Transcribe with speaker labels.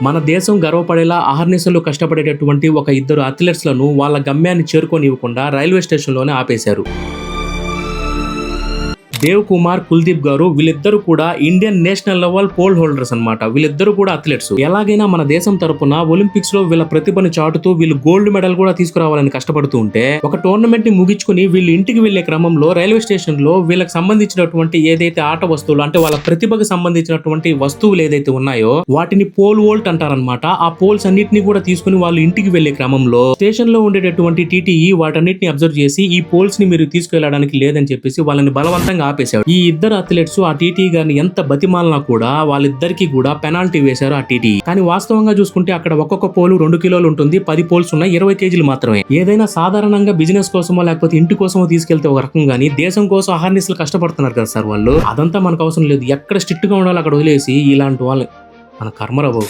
Speaker 1: మన దేశం గర్వపడేలా అహర్నిశలు కష్టపడేటటువంటి ఒక ఇద్దరు అథ్లెట్స్ లను వాళ్ళ గమ్యాన్ని చేరుకోనివ్వకుండా రైల్వే స్టేషన్ లోనే ఆపేశారు. దేవ్ కుమార్, కుల్దీప్ గారు వీళ్ళిద్దరు కూడా Indian national level pole holders అన్నమాట. వీళ్ళిద్దరు కూడా అథ్లెట్స్. ఎలాగైనా మన దేశం తరపున ఒలింపిక్స్ లో వీళ్ళ ప్రతిభను చాటుతూ వీళ్ళు గోల్డ్ మెడల్ కూడా తీసుకురావాలని కష్టపడుతూ ఉంటే, ఒక టోర్నమెంట్ ని ముగించుకుని వీళ్ళు ఇంటికి వెళ్లే క్రమంలో రైల్వే స్టేషన్ లో వీళ్ళకి సంబంధించినటువంటి ఏదైతే ఆట వస్తువులు అంటే వాళ్ళ ప్రతిభకు సంబంధించినటువంటి వస్తువులు ఏదైతే ఉన్నాయో వాటిని పోల్ వోల్ట్ అంటారనమాట. ఆ పోల్స్ అన్నిటిని కూడా తీసుకుని వాళ్ళు ఇంటికి వెళ్లే క్రమంలో స్టేషన్ లో ఉండేటటువంటి టీటీఈ వాటన్నిటిని అబ్జర్వ్ చేసి ఈ పోల్స్ ని మీరు తీసుకెళ్లడానికి లేదని చెప్పేసి వాళ్ళని బలవంతంగా ఆపేశాడు. ఈ ఇద్దరు అథ్లెట్స్ ఆ టీటీ గారిని ఎంత బతిమాలనా కూడా వాళ్ళిద్దరికి కూడా పెనాల్టీ వేశారు ఆ టీటీ. కానీ వాస్తవంగా చూసుకుంటే అక్కడ ఒక్కొక్క పోలు 2 కిలోలు ఉంటుంది, 10 పోల్స్ ఉన్నాయి, 20 కేజీలు మాత్రమే. ఏదైనా సాధారణంగా బిజినెస్ కోసమో లేకపోతే ఇంటి కోసమో తీసుకెళ్తే ఒక రకం, గానీ దేశం కోసం అహర్నిశలు కష్టపడుతున్నారు కదా సార్ వాళ్ళు. అదంతా మనకు అవసరం లేదు. ఎక్కడ స్ట్రిక్ట్ గా ఉండాలో అక్కడ వదిలేసి ఇలాంటి వాళ్ళని మన కర్మరావు.